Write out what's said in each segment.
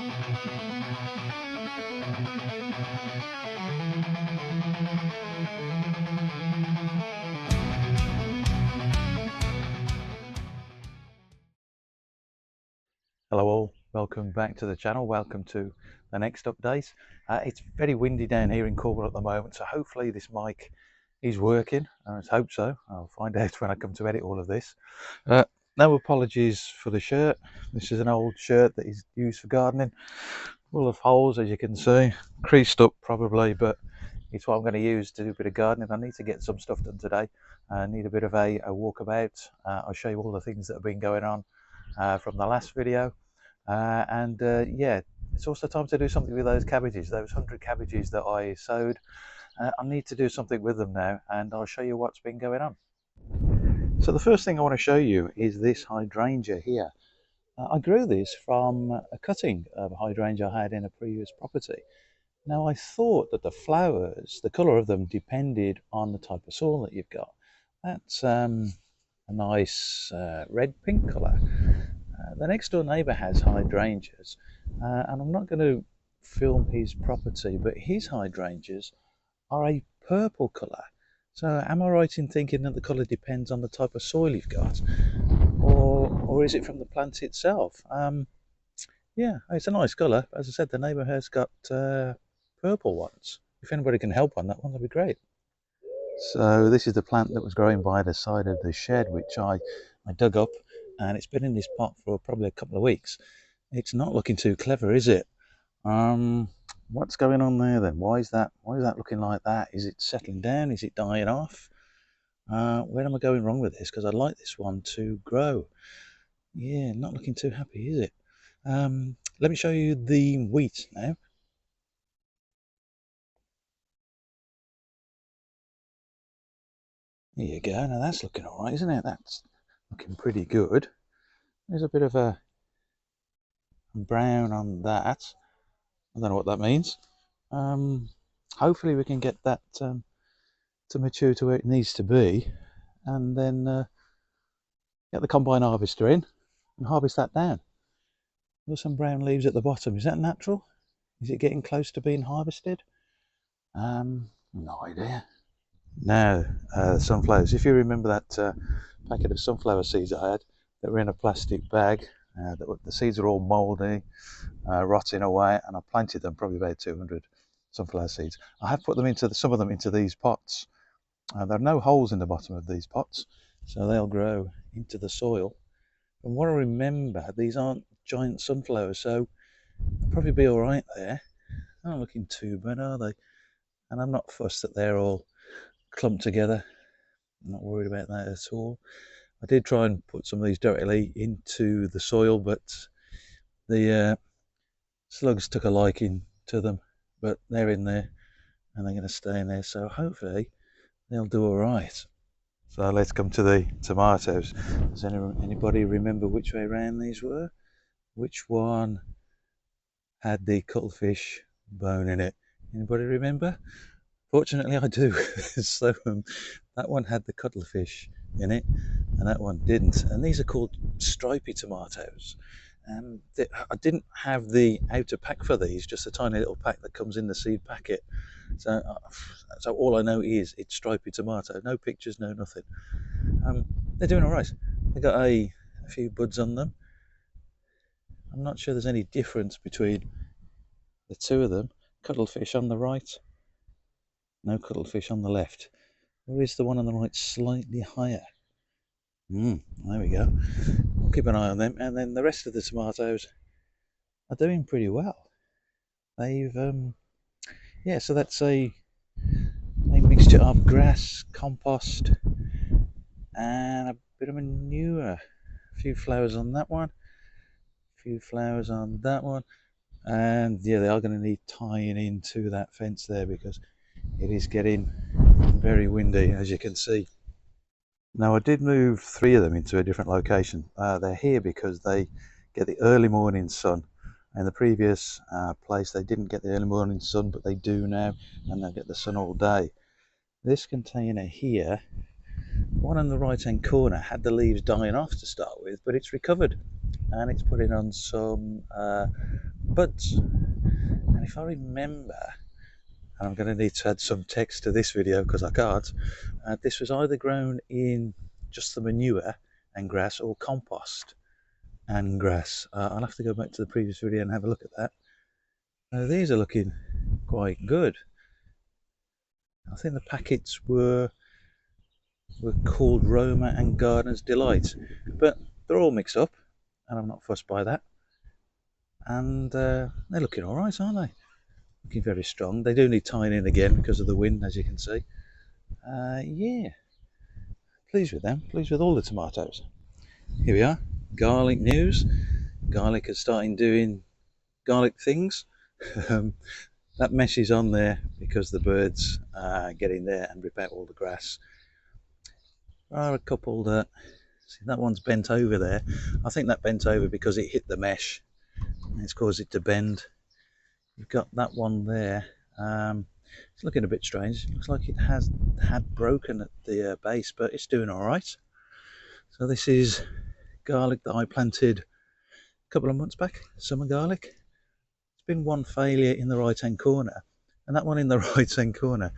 Hello all, welcome back to the channel, welcome to the next update. It's very windy down here in Cornwall at the moment, so hopefully this mic is working. I hope so. I'll find out when I come to edit all of this. No apologies for the shirt. This is an old shirt that is used for gardening, full of holes as you can see, creased up probably, but it's what I'm going to use to do a bit of gardening. I need to get some stuff done today. I need a bit of a walkabout. I'll show you all the things that have been going on from the last video. Yeah, it's also time to do something with those cabbages, those 100 cabbages that I sowed. I need to do something with them now, and I'll show you what's been going on. So the first thing I want to show you is this hydrangea here. I grew this from a cutting of a hydrangea I had in a previous property. Now I thought that the flowers, the colour of them depended on the type of soil that you've got. That's a nice red-pink colour. The next door neighbour has hydrangeas, and I'm not going to film his property, but his hydrangeas are a purple colour. So am I right in thinking that the colour depends on the type of soil you've got, or is it from the plant itself? Yeah, it's a nice colour. As I said, the neighbour has got purple ones. If anybody can help on that one, that'd be great. So this is the plant that was growing by the side of the shed, which I dug up, and it's been in this pot for probably a couple of weeks. It's not looking too clever, is it? What's going on there then? Why is that looking like that? Is it settling down? Is it dying off? Where am I going wrong with this? Because I'd like this one to grow. Yeah, not looking too happy, is it? Let me show you the wheat now. There you go. Now that's looking all right, isn't it? That's looking pretty good. There's a bit of a brown on that. I don't know what that means. Hopefully we can get that to mature to where it needs to be, and then get the combine harvester in and harvest that down. There's some brown leaves at the bottom. Is that natural? Is it getting close to being harvested? No idea. Now, sunflowers. If you remember that packet of sunflower seeds I had that were in a plastic bag, the seeds are all mouldy, rotting away, and I planted them, probably about 200 sunflower seeds. I have put them into some of them into these pots. There are no holes in the bottom of these pots, so they'll grow into the soil. From what I remember, these aren't giant sunflowers, so they'll probably be all right there. They're not looking too bad, are they? And I'm not fussed that they're all clumped together. I'm not worried about that at all. I did try and put some of these directly into the soil, but the slugs took a liking to them. But they're in there, and they're going to stay in there, so hopefully they'll do all right. So let's come to the tomatoes. Does anybody remember which way around these were? Which one had the cuttlefish bone in it? Anybody remember? Fortunately I do. So that one had the cuttlefish in it, and that one didn't. And these are called stripy tomatoes. And I didn't have the outer pack for these, just a tiny little pack that comes in the seed packet. So all I know is it's stripy tomato. No pictures, no nothing. They're doing all right. They got a few buds on them. I'm not sure there's any difference between the two of them. Cuttlefish on the right, no cuttlefish on the left. Or is the one on the right slightly higher? There we go. We'll keep an eye on them. And then the rest of the tomatoes are doing pretty well. They've yeah, so that's a mixture of grass, compost, and a bit of manure. A few flowers on that one, a few flowers on that one, and yeah, they are going to need tying into that fence there because it is getting very windy, as you can see. Now I did move 3 of them into a different location. They're here because they get the early morning sun. In the previous place they didn't get the early morning sun, but they do now, and they'll get the sun all day. This container here, one in the right hand corner, had the leaves dying off to start with, but it's recovered and it's putting on some buds. And if I remember, and I'm going to need to add some text to this video because I can't, this was either grown in just the manure and grass or compost and grass. I'll have to go back to the previous video and have a look at that. These are looking quite good. I think the packets were called Roma and Gardener's Delight, but they're all mixed up and I'm not fussed by that. And they're looking all right, aren't they? Looking very strong. They do need tying in again because of the wind, as you can see. Yeah, pleased with them, pleased with all the tomatoes. Here we are, garlic news. Garlic is starting doing garlic things. That mesh is on there because the birds get in there and rip out all the grass. There are a couple that, see, that one's bent over there. I think that bent over because it hit the mesh and it's caused it to bend. You've got that one there. It's looking a bit strange. It looks like it had broken at the base, but it's doing all right. So this is garlic that I planted a couple of months back, summer garlic. It's been one failure in the right hand corner, and that one in the right hand corner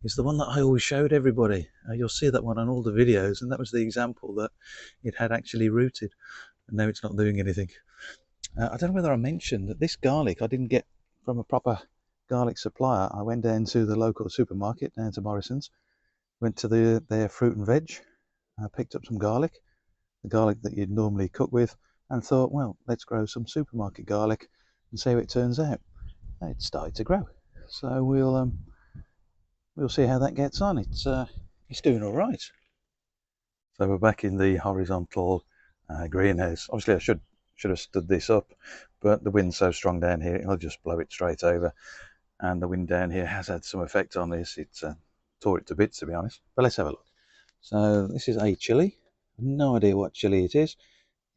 is the one that I always showed everybody. You'll see that one on all the videos, and that was the example that it had actually rooted, and now it's not doing anything. I don't know whether I mentioned that this garlic I didn't get from a proper garlic supplier. I went down to the local supermarket, down to Morrison's, went to their fruit and veg, picked up some garlic, the garlic that you'd normally cook with, and thought, well, let's grow some supermarket garlic and see how it turns out. It started to grow, so we'll see how that gets on. It's doing all right. So we're back in the horizontal greenhouse. Obviously I should have stood this up, but the wind's so strong down here it'll just blow it straight over, and the wind down here has had some effect on this. It's tore it to bits, to be honest. But let's have a look. So this is a chili. No idea what chili it is.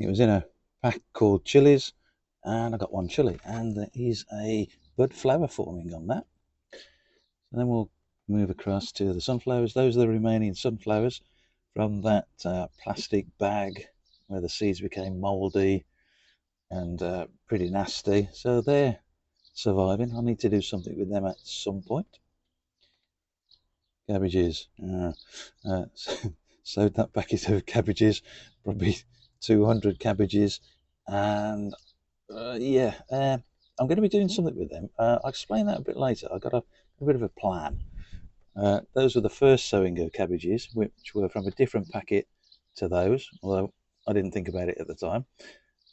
It was in a pack called chilies, and I got one chili, and there is a bud flower forming on that. And then we'll move across to the sunflowers. Those are the remaining sunflowers from that plastic bag where the seeds became mouldy and pretty nasty. So they're surviving. I need to do something with them at some point. Cabbages. Sowed that packet of cabbages, probably 200 cabbages, and yeah, I'm going to be doing something with them. I'll explain that a bit later. I've got a bit of a plan. Those were the first sowing of cabbages, which were from a different packet to those, although I didn't think about it at the time.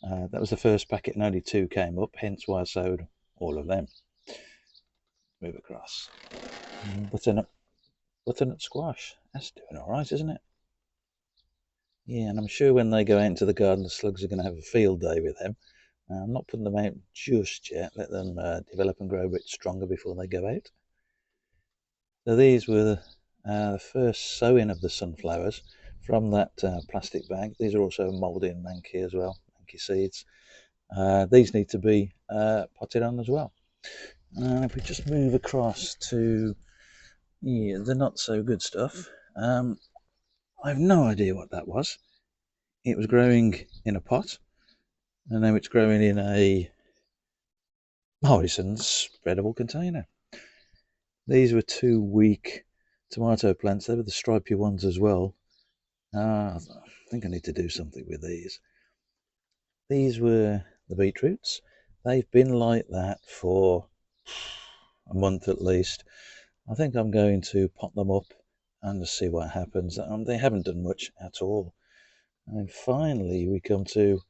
That was the first packet and only 2 came up, hence why I sowed all of them. Move across. Butternut squash. That's doing all right, isn't it? Yeah, and I'm sure when they go out into the garden, the slugs are going to have a field day with them. I'm not putting them out just yet. Let them develop and grow a bit stronger before they go out. So these were the first sowing of the sunflowers from that plastic bag. These are also mouldy and manky as well, manky seeds. These need to be potted on as well. If we just move across to the not so good stuff. I have no idea what that was. It was growing in a pot, and now it's growing in a Morrison's spreadable container. These were 2 weak tomato plants. They were the stripy ones as well. I think I need to do something with these. These were the beetroots. They've been like that for a month at least. I think I'm going to pot them up and just see what happens. They haven't done much at all. And finally we come to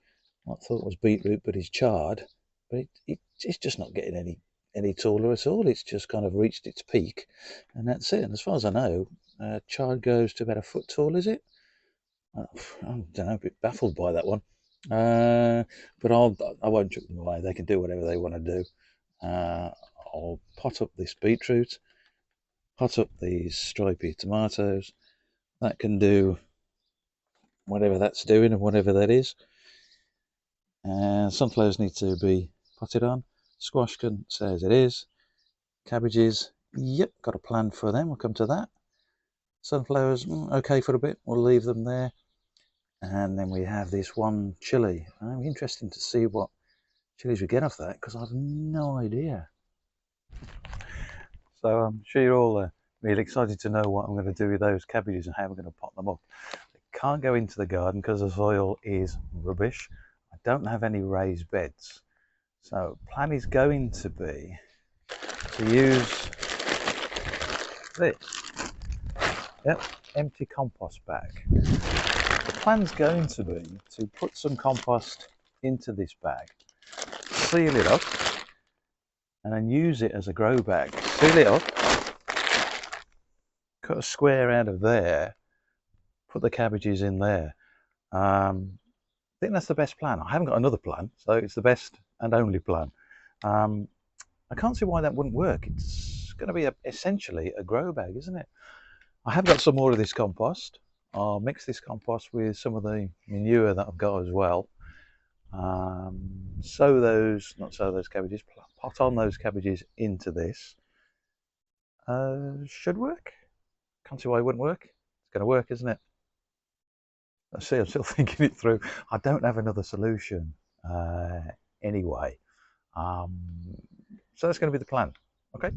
what I thought was beetroot, but it's chard. But it's just not getting any taller at all. It's just kind of reached its peak, and that's it. And as far as I know, chard goes to about a foot tall, is it? I don't know, a bit baffled by that one. But I won't chuck them away. They can do whatever they want to do. I'll pot up this beetroot, pot up these stripy tomatoes. That can do whatever that's doing and whatever that is. Sunflowers need to be potted on. Squash can say as it is. Cabbages, yep, got a plan for them. We'll come to that. Sunflowers, okay for a bit. We'll leave them there. And then we have this one chili. It'll be interesting to see what chilies we get off that, because I have no idea. So I'm sure you're all really excited to know what I'm going to do with those cabbages and how I'm going to pot them up. They can't go into the garden because the soil is rubbish. I don't have any raised beds. So plan is going to be to use this. Yep, empty compost bag. The plan's going to be to put some compost into this bag, seal it up, and then use it as a grow bag. Seal it up, cut a square out of there, put the cabbages in there. I think that's the best plan. I haven't got another plan, so it's the best and only plan. I can't see why that wouldn't work. It's going to be essentially a grow bag, isn't it? I have got some more of this compost. I'll mix this compost with some of the manure that I've got as well. Sow those cabbages, pot on those cabbages into this. Should work. Can't see why it wouldn't work. It's going to work, isn't it? Let's see, I'm still thinking it through. I don't have another solution anyway. So that's going to be the plan. Okay.